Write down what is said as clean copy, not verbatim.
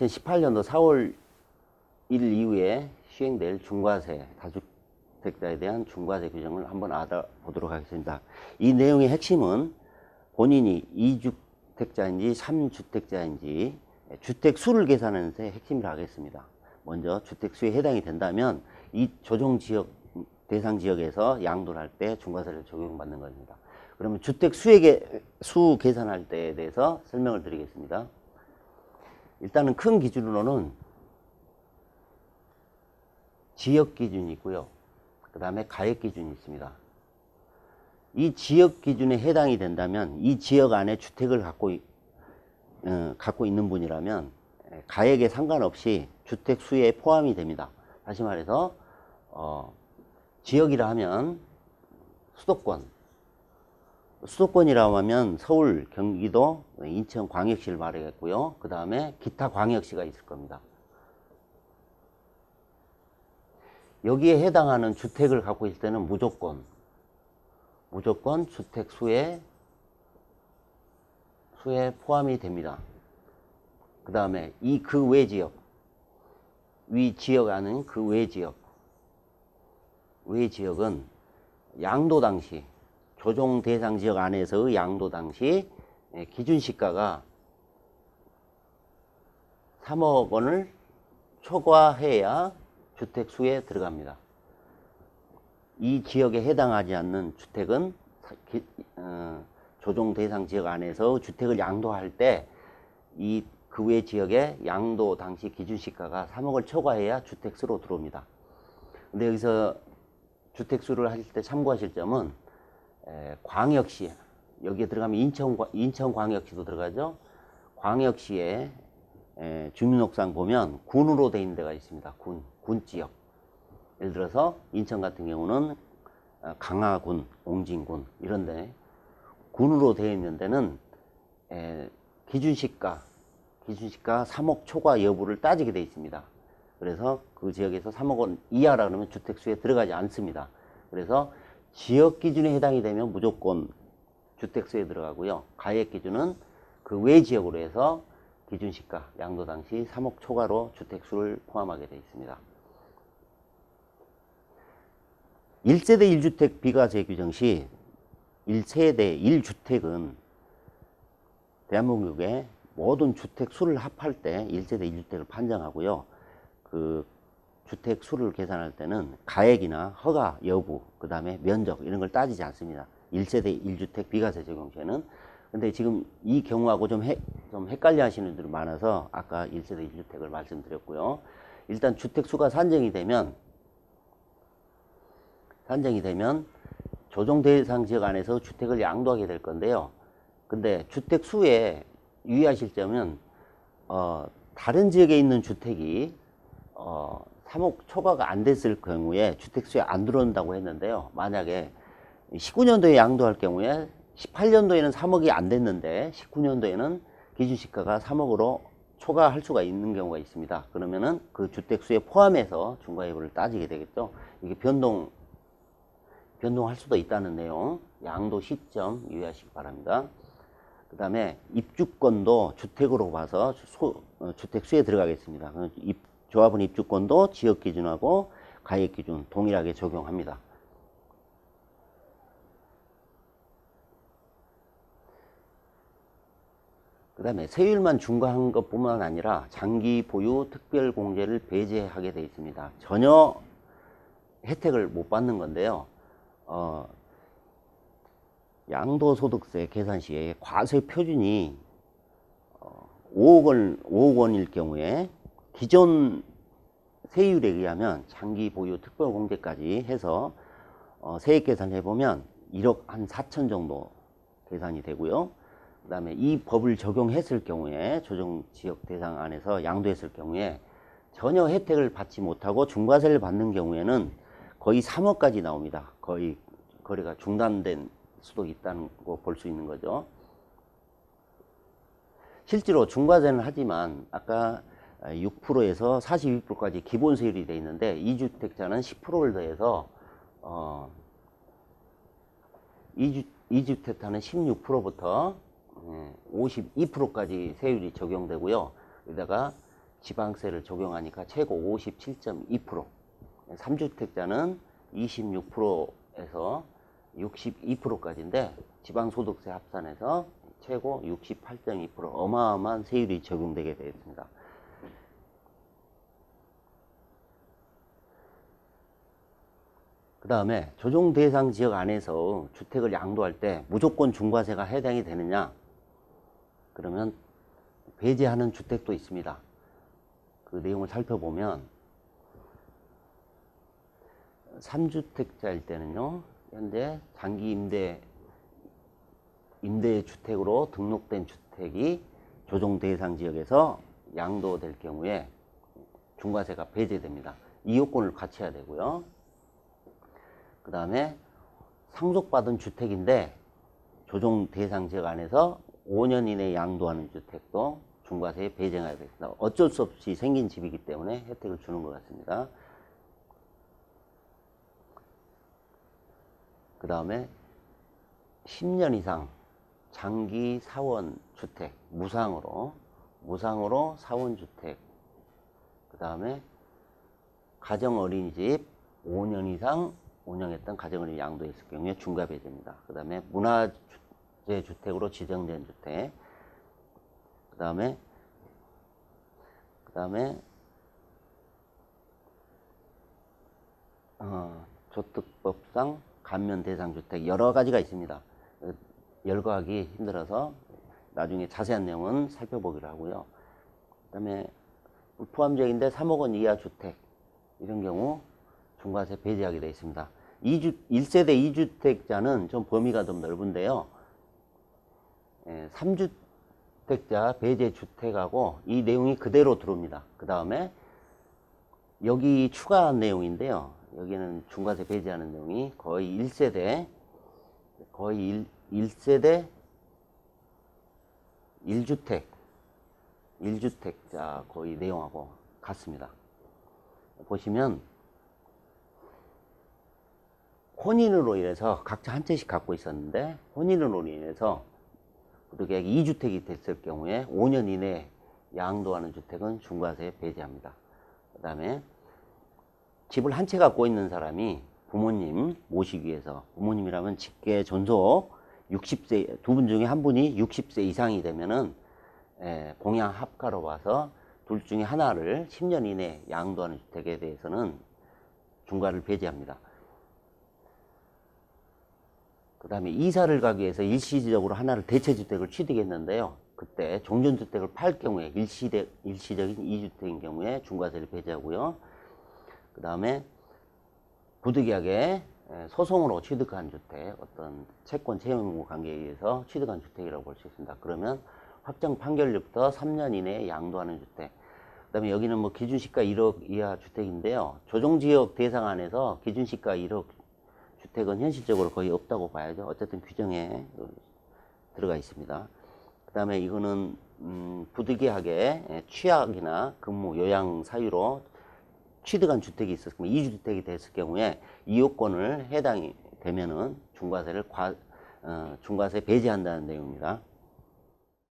2018년도 4월 1일 이후에 시행될 중과세, 다주택자에 대한 중과세 규정을 한번 알아보도록 하겠습니다. 이 내용의 핵심은 본인이 2주택자인지 3주택자인지 주택수를 계산하는 데 핵심을 하겠습니다. 먼저 주택수에 해당이 된다면 이 조정지역, 대상 지역에서 양도를 할 때 중과세를 적용받는 겁니다. 그러면 주택수에게 수 계산할 때에 대해서 설명을 드리겠습니다. 일단은 큰 기준으로는 지역 기준이 있고요. 그 다음에 가액 기준이 있습니다. 이 지역 기준에 해당이 된다면 이 지역 안에 주택을 갖고 있는 분이라면 가액에 상관없이 주택 수에 포함이 됩니다. 다시 말해서 지역이라 하면 수도권이라고 하면 서울, 경기도, 인천 광역시를 말하겠고요. 그 다음에 기타 광역시가 있을 겁니다. 여기에 해당하는 주택을 갖고 있을 때는 무조건 주택 수에 포함이 됩니다. 그 다음에 그 외 지역, 위 지역 안은 그 외 지역은 양도 당시, 조정 대상 지역 안에서의 양도 당시 기준시가가 3억 원을 초과해야 주택수에 들어갑니다. 이 지역에 해당하지 않는 주택은 조정 대상 지역 안에서 주택을 양도할 때 그 외 지역의 양도 당시 기준시가가 3억을 초과해야 주택수로 들어옵니다. 근데 여기서 주택수를 하실 때 참고하실 점은 광역시, 여기에 들어가면 인천광역시도 들어가죠. 광역시에 주민등록상 보면 군으로 되어 있는 데가 있습니다. 군지역. 예를 들어서 인천 같은 경우는 강화군, 옹진군 이런 데 군으로 되어 있는 데는 기준시가 3억 초과 여부를 따지게 되어 있습니다. 그래서 그 지역에서 3억 원 이하라 그러면 주택수에 들어가지 않습니다. 그래서 지역 기준에 해당이 되면 무조건 주택수에 들어가고요. 가액 기준은 그 외 지역으로 해서 기준시가, 양도 당시 3억 초과로 주택수를 포함하게 되어 있습니다. 1세대 1주택 비과세 규정 시 1세대 1주택은 대한민국의 모든 주택수를 합할 때 1세대 1주택을 판정하고요. 그 주택수를 계산할 때는 가액이나 허가 여부, 그 다음에 면적 이런 걸 따지지 않습니다. 1세대 1주택 비과세 적용 시에는. 근데 지금 이 경우하고 좀 헷갈려 하시는 분들이 많아서 아까 1세대 1주택을 말씀드렸고요. 일단 주택수가 산정이 되면 조정 대상 지역 안에서 주택을 양도하게 될 건데요. 근데 주택수에 유의하실 점은 다른 지역에 있는 주택이 3억 초과가 안 됐을 경우에 주택수에 안 들어온다고 했는데요. 만약에 19년도에 양도할 경우에 18년도에는 3억이 안 됐는데 19년도에는 기준시가가 3억으로 초과할 수가 있는 경우가 있습니다. 그러면은 그 주택수에 포함해서 중과여부를 따지게 되겠죠. 이게 변동할 수도 있다는 내용, 양도 시점 유의하시기 바랍니다. 그 다음에 입주권도 주택으로 봐서 주택수에 들어가겠습니다. 조합원 입주권도 지역 기준하고 가액 기준 동일하게 적용합니다. 그 다음에 세율만 중과한 것뿐만 아니라 장기 보유 특별 공제를 배제하게 되어 있습니다. 전혀 혜택을 못 받는 건데요. 양도소득세 계산 시에 과세 표준이 5억 원일 경우에 기존 세율에 의하면 장기 보유 특별 공제까지 해서 세액 계산을 해보면 1억 한 4천 정도 계산이 되고요. 그 다음에 이 법을 적용했을 경우에 조정지역 대상 안에서 양도했을 경우에 전혀 혜택을 받지 못하고 중과세를 받는 경우에는 거의 3억까지 나옵니다. 거의 거래가 중단된 수도 있다는 거 볼 수 있는 거죠. 실제로 중과세는 하지만 아까 6%에서 42%까지 기본 세율이 되어 있는데 2주택자는 10%를 더해서 2주택자는 16%부터 52%까지 세율이 적용되고요. 여기다가 지방세를 적용하니까 최고 57.2%, 3주택자는 26%에서 62%까지인데 지방소득세 합산해서 최고 68.2% 어마어마한 세율이 적용되게 되겠습니다. 그 다음에 조정 대상 지역 안에서 주택을 양도할 때 무조건 중과세가 해당이 되느냐? 그러면 배제하는 주택도 있습니다. 그 내용을 살펴보면 3주택자일 때는요, 현재 장기 임대주택으로 등록된 주택이 조정 대상 지역에서 양도될 경우에 중과세가 배제됩니다. 이 요건을 갖춰야 되고요. 그 다음에 상속받은 주택인데 조정 대상 지역 안에서 5년 이내에 양도하는 주택도 중과세에 배제가 되겠습니다. 어쩔 수 없이 생긴 집이기 때문에 혜택을 주는 것 같습니다. 그 다음에 10년 이상 장기 사원 주택, 무상으로 사원 주택, 그 다음에 가정 어린이집 5년 이상 운영했던 가정을 양도했을 경우에 중과 배제입니다. 그 다음에 문화재 주택으로 지정된 주택, 그 다음에 조특법상 감면 대상 주택 여러 가지가 있습니다. 열거하기 힘들어서 나중에 자세한 내용은 살펴보기로 하고요. 그 다음에 포함적인데 3억 원 이하 주택 이런 경우 중과세 배제하게 되어 있습니다. 1세대 2주택자는 좀 범위가 좀 넓은데요. 3주택자 배제 주택하고 이 내용이 그대로 들어옵니다. 그 다음에 여기 추가한 내용인데요. 여기는 중과세 배제하는 내용이 거의 1세대 1주택자 거의 내용하고 같습니다. 보시면 혼인으로 인해서 각자 한 채씩 갖고 있었는데 혼인으로 인해서 구독계약이 2주택이 됐을 경우에 5년 이내에 양도하는 주택은 중과세에 배제합니다. 그 다음에 집을 한 채 갖고 있는 사람이 부모님 모시기 위해서, 부모님이라면 직계 존속 60세, 두 분 중에 한 분이 60세 이상이 되면은 공양 합가로 와서 둘 중에 하나를 10년 이내에 양도하는 주택에 대해서는 중과를 배제합니다. 그 다음에 이사를 가기 위해서 일시적으로 하나를 대체주택을 취득했는데요. 그때 종전주택을 팔 경우에 일시적인 2주택인 경우에 중과세를 배제하고요. 그 다음에 부득이하게 소송으로 취득한 주택, 어떤 채권 채무 관계에 의해서 취득한 주택이라고 볼 수 있습니다. 그러면 확정 판결일부터 3년 이내에 양도하는 주택. 그 다음에 여기는 뭐 기준시가 1억 이하 주택인데요. 조정지역 대상 안에서 기준시가 1억 주택은 현실적으로 거의 없다고 봐야죠. 어쨌든 규정에 들어가 있습니다. 그 다음에 이거는 부득이하게 취약이나 근무, 요양 사유로 취득한 주택이 있었으면 2주택이 됐을 경우에 이 요건을 해당이 되면은 중과세 배제한다는 내용입니다.